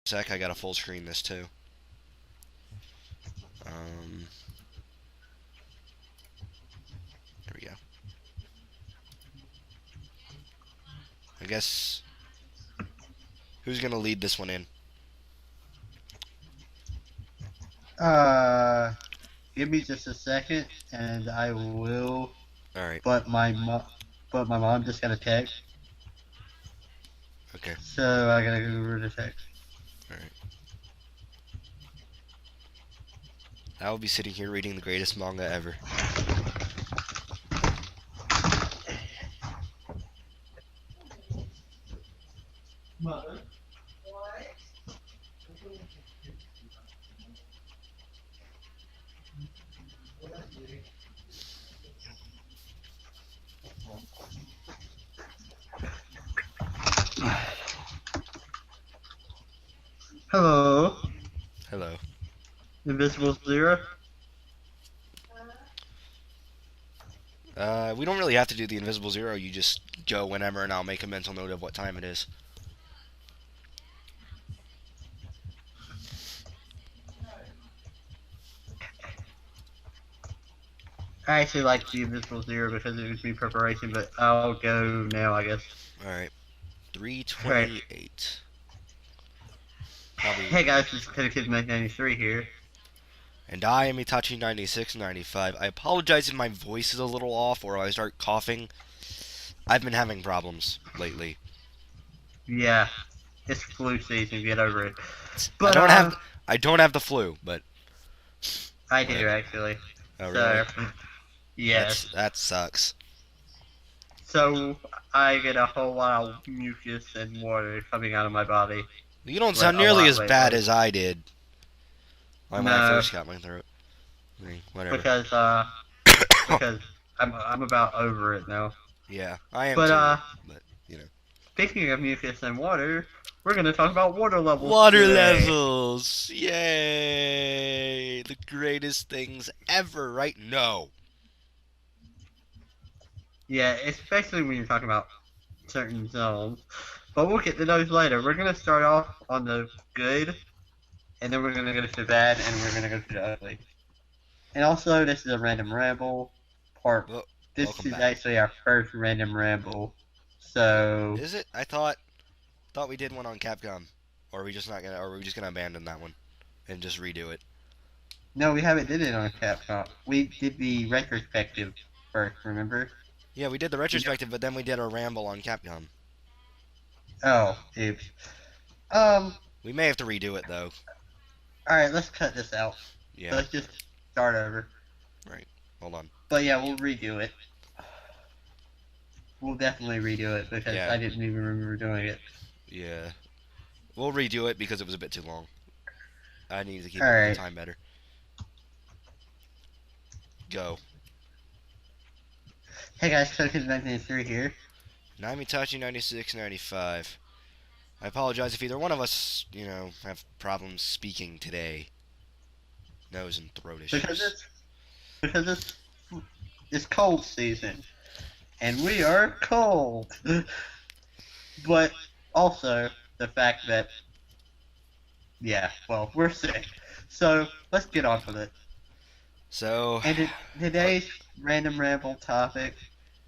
sec, I gotta full screen this too. Um, there we go. I guess who's gonna lead this one in? Uh, Give me just a second, and I will. All right. But my mom just got a text, Okay. so I gotta go over the text. All right. I will be sitting here reading the greatest manga ever. Mother. Hello, Hello. Invisible Zero. We don't really have to do the invisible zero. You just go whenever, and I'll make a mental note of what time it is. I actually like the Invisible Zero because it gives me preparation, but I'll go now, I guess. All right. Alright. 328. Probably. Hey guys, this is Kid 93 here. And I am Itachi 9695. I apologize if my voice is a little off or I start coughing. I've been having problems lately. Yeah, it's flu season, get over it. I But, don't have I don't have the flu, but I do whatever. actually. Oh really? So, yes. That sucks. So, I get a whole lot of mucus and water coming out of my body. You don't Like, sound a nearly lot as bad lately. as I did when I No, first got my throat. I mean, whatever. because, because I'm about over it now. Yeah, I am But, too. But you know. speaking of mucus and water, we're gonna talk about water levels Water today. levels! Yay! The greatest things ever, right? No. Yeah, especially when you're talking about certain zones. But we'll get to those later. We're gonna start off on the good, and then we're gonna go to the bad, and we're gonna go to the ugly. And also, this is a random ramble part. Well, This welcome is back. actually our first random ramble. So, Is it? I thought we did one on Capcom. Or are we just not gonna? Or are we just gonna abandon that one and just redo it? no, we haven't did it on Capcom. We did the retrospective first, remember? Yeah, we did the You know, retrospective, but then we did a ramble on Capcom. oh, oops. Um, We may have to redo it though. alright, let's cut this out. So Yeah. let's just start over. Right. Hold on. But yeah, we'll redo it. We'll definitely redo it because Yeah. I didn't even remember doing it. Yeah. We'll redo it because it was a bit too long. I need to keep up with the Alright. time better. Go. Hey guys, Kid 93 here. Naimitachi 9695. I apologize if either one of us, have problems speaking today. Nose and throat Because issues. it's cold season. And we are cold. But also the fact that yeah, well, we're sick. So let's get on with it. So, And uh, today's random ramble topic,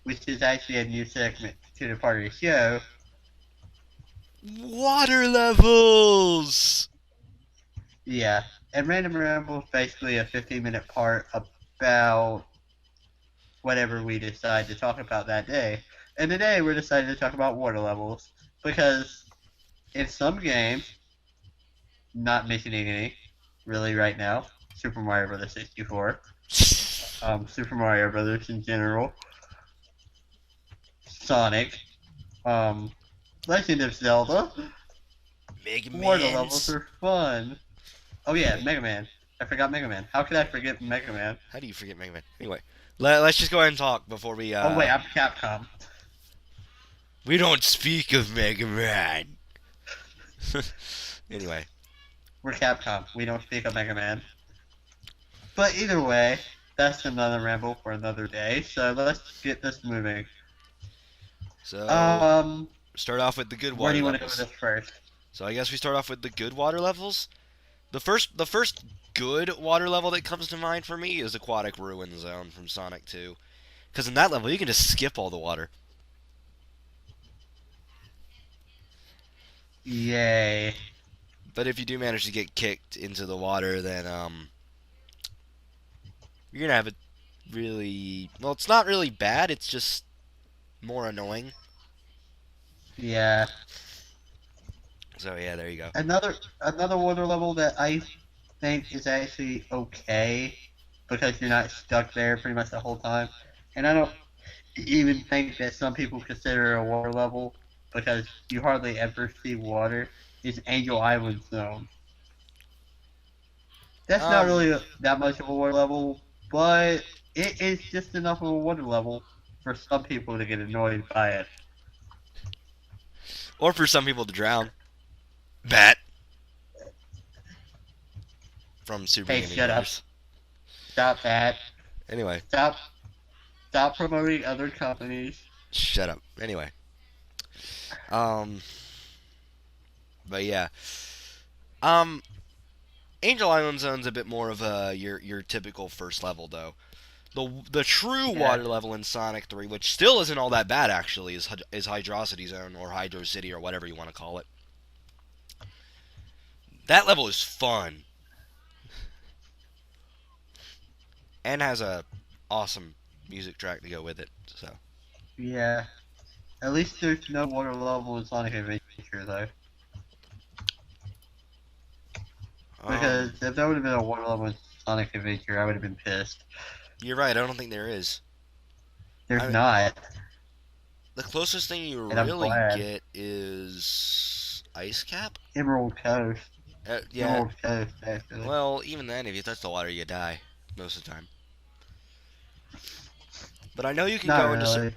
which is actually a new segment to the part of the show. water levels! Yeah. And random ramble is basically a 15-minute part about whatever we decide to talk about that day. And today we're deciding to talk about water levels because in some games, not mentioning any really right now, Super Mario Bros. 64, Super Mario Brothers in general, Sonic, Legend of Zelda, Mega water levels Man's. are fun. Oh yeah, Mega Man. I forgot Mega Man. How could I forget Mega Man? How do you forget Mega Man? Anyway, let's just go ahead and talk before we, Oh wait, I'm Capcom. We don't speak of Mega Man! Anyway, We're Capcom. We don't speak of Mega Man. But either way, that's another ramble for another day. So let's get this moving. so, Um, start off with the good where water do you want to go with levels. this first? So I guess we start off with the good water levels. The first good water level that comes to mind for me is Aquatic Ruin Zone from Sonic 2. Because in that level, you can just skip all the water. Yay. But if you do manage to get kicked into the water, then you're gonna have it really. Well, it's not really bad. It's just more annoying. Yeah. So yeah, there you go. Another water level that I think is actually okay because you're not stuck there pretty much the whole time. And I don't even think that some people consider a water level because you hardly ever see water is Angel Island Zone. That's not Um, really that much of a water level, but it is just enough of a water level for some people to get annoyed by it. or for some people to drown. Bat from Super Hey, Gaming shut up. Brothers. Stop that. Anyway, Stop stop promoting other companies. shut up. Anyway, um, but yeah, um, Angel Island Zone's a bit more of a your typical first level though. The true Yeah. water level in Sonic 3, which still isn't all that bad actually, is Hydrocity Zone or Hydro City or whatever you want to call it. That level is fun and has a awesome music track to go with it. So, Yeah. At least there's no water level in Sonic Adventure though. um, Because if there would have been a water level in Sonic Adventure, I would have been pissed. you're right. I don't think there is. There's I mean, not, the closest thing you and I'm really glad. get is Ice Cap. Emerald Coast. Yeah. Emerald Coast, actually. Well, even then, if you touch the water, you die most of the time. But I know you can Not go into really.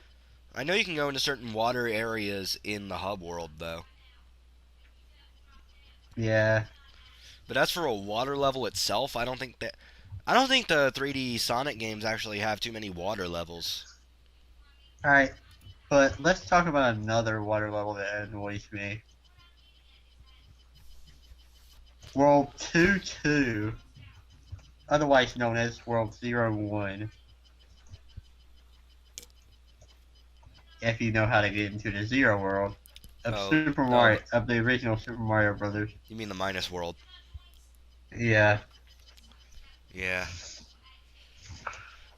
I know you can go into certain water areas in the hub world though. Yeah. But as for a water level itself, I don't think the 3D Sonic games actually have too many water levels. Alright, but let's talk about another water level that annoys me. World 2-2, otherwise known as World 0-1, if you know how to get into the Zero World of Oh, Super oh, Mario, of the original Super Mario Brothers. you mean the minus world? Yeah, Yeah.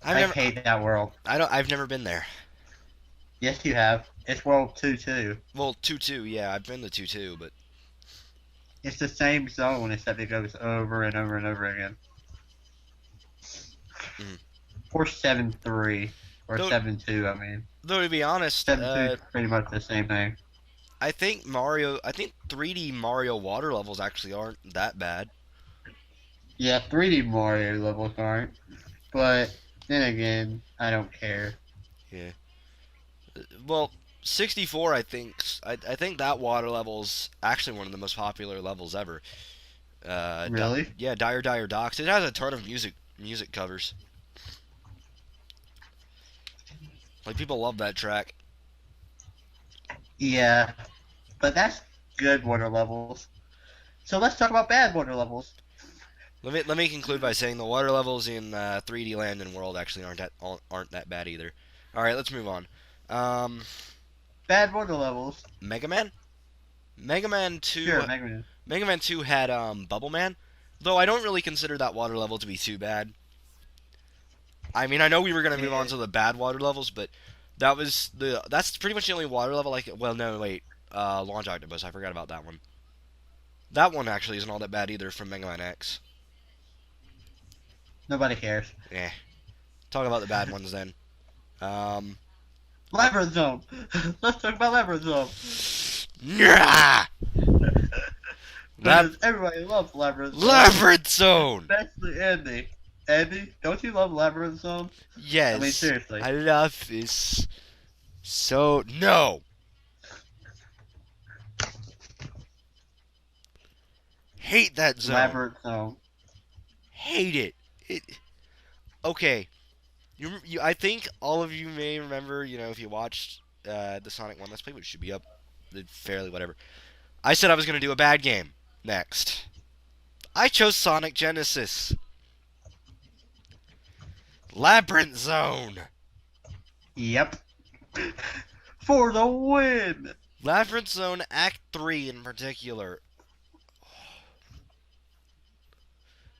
I hate that world. I've never been there. Yes, you have. It's World 2-2. Well, 2-2, yeah, I've been to 2-2, but It's the same zone except it goes over and over and over again. mm. Or 7-3. Or though 7-2, I mean. though to be honest, 7-2 is pretty much the same thing. I think 3D Mario water levels actually aren't that bad. Yeah, 3D Mario levels aren't. But then again, I don't care. Yeah. Well, 64, I think that water level's actually one of the most popular levels ever. Really? Yeah, Dire Docks. It has a ton of music covers. Like people love that track. Yeah, but that's good water levels. So let's talk about bad water levels. Let me conclude by saying the water levels in 3D Land and World actually aren't that bad either. All right, let's move on. Um, Bad water levels. Mega Man. Mega Man 2. Sure, Mega Man. Mega Man 2 had Bubble Man, though I don't really consider that water level to be too bad. I mean, I know we were gonna move on Yeah, to the bad water levels, but that's pretty much the only water level like. Well, no, wait. Launch Octopus. I forgot about that one. That one actually isn't all that bad either from Mega Man X. nobody cares. Yeah. Talk about the bad ones then. Um, Labyrinth Zone. Let's talk about Labyrinth Zone. Nyah! Lab Because everybody loves Labyrinth Zone, Labyrinth Zone. especially Andy. Andy, don't you love Labyrinth Zone? I mean, Yes, seriously. I love this. So no, hate that zone. Labyrinth Zone. Hate it. It. Okay, I think all of you may remember. You know, if you watched the Sonic One Let's Play, which should be up fairly whatever. I said I was going to do a bad game next. I chose Sonic Genesis. Labyrinth Zone. Yep. For the win. Labyrinth Zone Act 3 in particular.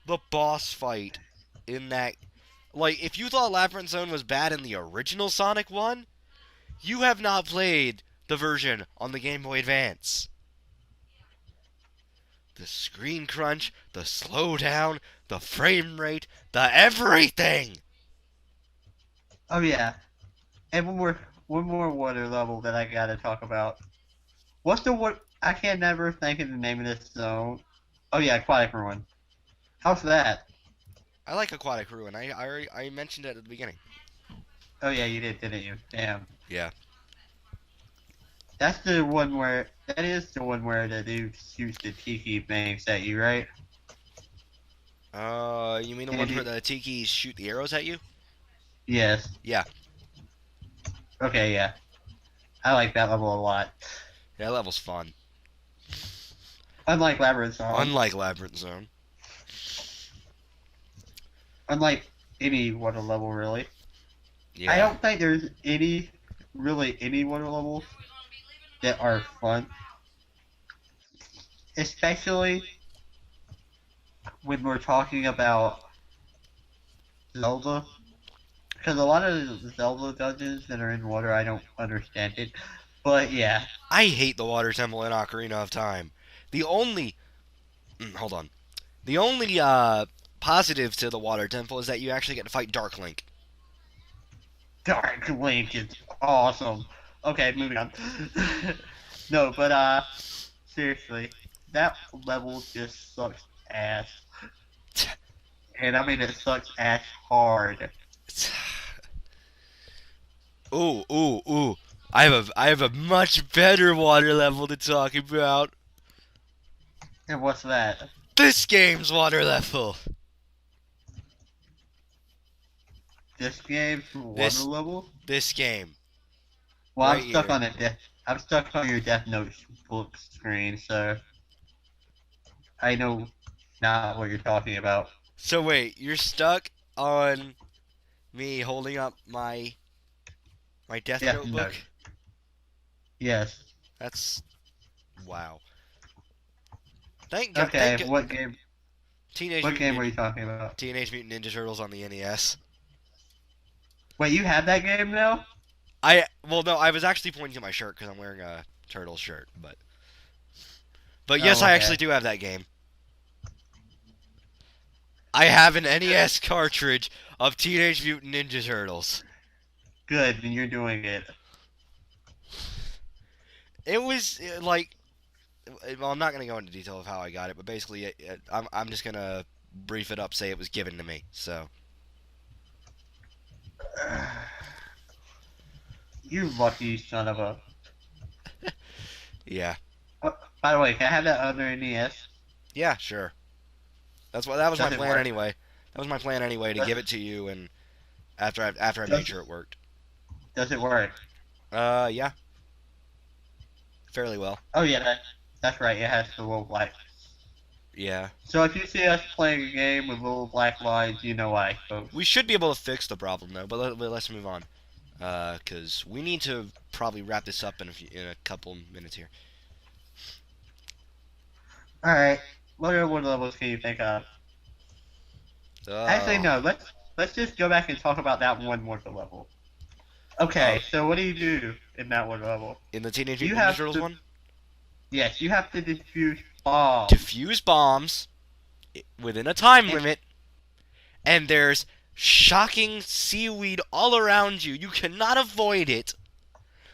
The boss fight in that. Like, if you thought Labyrinth Zone was bad in the original Sonic 1, you have not played the version on the Game Boy Advance. The screen crunch, the slowdown, the frame rate, the everything! Oh yeah. And one more water level that I gotta talk about. What's the what? I can't never think of the name of this zone. Oh yeah, Aquatic Ruin. How's that? I like Aquatic Ruin. I mentioned it at the beginning. Oh yeah, you did, didn't you? Damn. Yeah. That is the one where the dude shoots the tiki things at you, right? You mean the And one where you, the Tikis shoot the arrows at you? yes. Yeah. Okay, yeah. I like that level a lot. Yeah, that level's fun. Unlike Labyrinth Zone, Unlike Labyrinth Zone. unlike any water level really. I Yeah. don't think there's any water levels that are fun, especially when we're talking about Zelda. Because a lot of the Zelda dungeons that are in water, I don't understand it. But yeah, I hate the Water Temple in Ocarina of Time. The only. Hold on. The only positive to the Water Temple is that you actually get to fight Dark Link. Dark Link is awesome. Okay, moving on. No, but seriously, that level just sucks ass. And I mean it sucks ass hard. Ooh, ooh, ooh. I have a much better water level to talk about. And what's that? This game's water level. This game's water This level? this game Well, right here. I'm stuck on your Death Note book screen, so I know not what you're talking about. So wait, you're stuck on me holding up my Death Death Note book? Note. Yes. That's wow. Thank God, Okay, thank God. Teenage what Mutant game were Ninja, you talking about? Teenage Mutant Ninja Turtles on the NES. Wait, you have that game now? No, I was actually pointing to my shirt because I'm wearing a turtle shirt, but yes, Oh, I okay. actually do have that game. I have an NES cartridge of Teenage Mutant Ninja Turtles. Good, then you're doing it. It was like, well, I'm not gonna go into detail of how I got it, but basically, I'm just gonna brief it up. Say it was given to me. So You lucky son of a. yeah, Oh, by the way, can I have that other NES? yeah, sure. That was my Does it plan work? anyway. That was my plan anyway to Does, give it to you, and after I made does, sure it worked. does it work? Yeah, fairly well. Oh yeah, that's right. It has the little black. Yeah, So if you see us playing a game with little black lines, you know why, folks. we should be able to fix the problem though. Let's move on, because we need to probably wrap this up in a couple minutes here. All right. What other one levels can you think of? Actually, Oh, no. Let's just go back and talk about that one water level. uh, Okay. So what do you do in that water level? in the Teenage You Mutant Ninja have Turtles to. one, Yes, you have to defuse bombs. defuse bombs within a time And, limit, and there's shocking seaweed all around you. You cannot avoid it.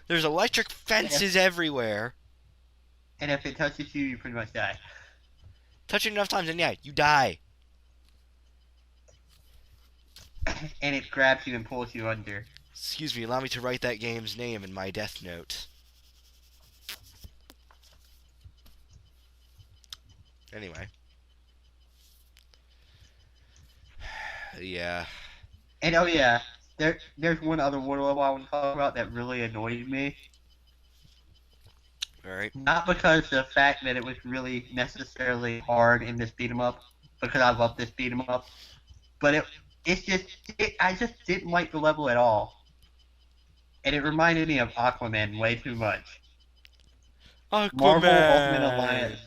There's electric and if fences everywhere. and if it touches you, you pretty much die. Touch it enough times, and yeah, you die. And it grabs you and pulls you under. Excuse me, allow me to write that game's name in my death note. Anyway, yeah. And oh yeah, there's one other water level I want to talk about that really annoyed me. All right. Not because the fact that it was really necessarily hard in this beat 'em up, because I love this beat 'em up, but it's just I just didn't like the level at all, and it reminded me of Aquaman way too much. Marvel Ultimate Aquaman. Alliance,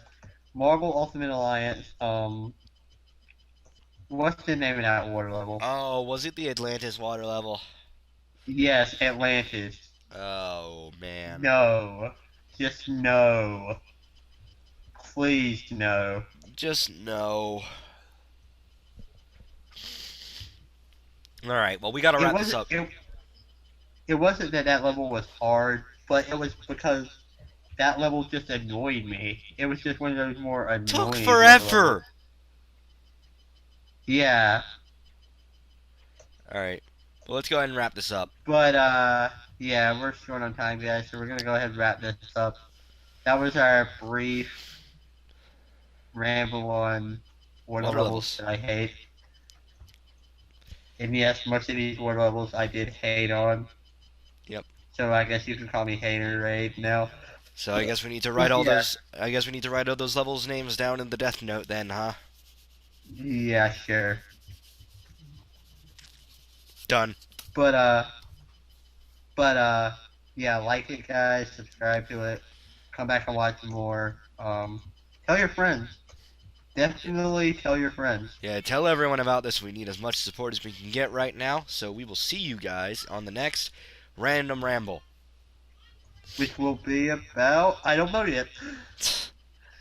Marvel Ultimate Alliance. What's the name of that water level? Oh, was it the Atlantis water level? Yes, Atlantis. Oh man. No, just no. Please no. Just no. All right. Well, we got to It wrap this wasn't. up. It wasn't that that level was hard, but it was because that level just annoyed me. It was just one of those more Took annoying water levels. forever. Yeah, All right. Well, let's go ahead and wrap this up. but yeah, we're short on time, guys, so we're gonna go ahead and wrap this up. That was our brief ramble on water Water levels levels. that I hate. And yes, most of these water levels I did hate on. Yep. So I guess you can call me hater right now. So I guess we need to write But all yeah, those. I guess we need to write all those levels names down in the death note then, huh? yeah, sure. Done. But but yeah, like it, guys. Subscribe to it. Come back and watch more. Tell your friends. Definitely tell your friends. Yeah, tell everyone about this. We need as much support as we can get right now. So we will see you guys on the next Random Ramble. Which will be about I don't know yet.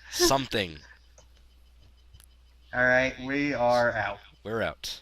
Something. All right, we are out. We're out.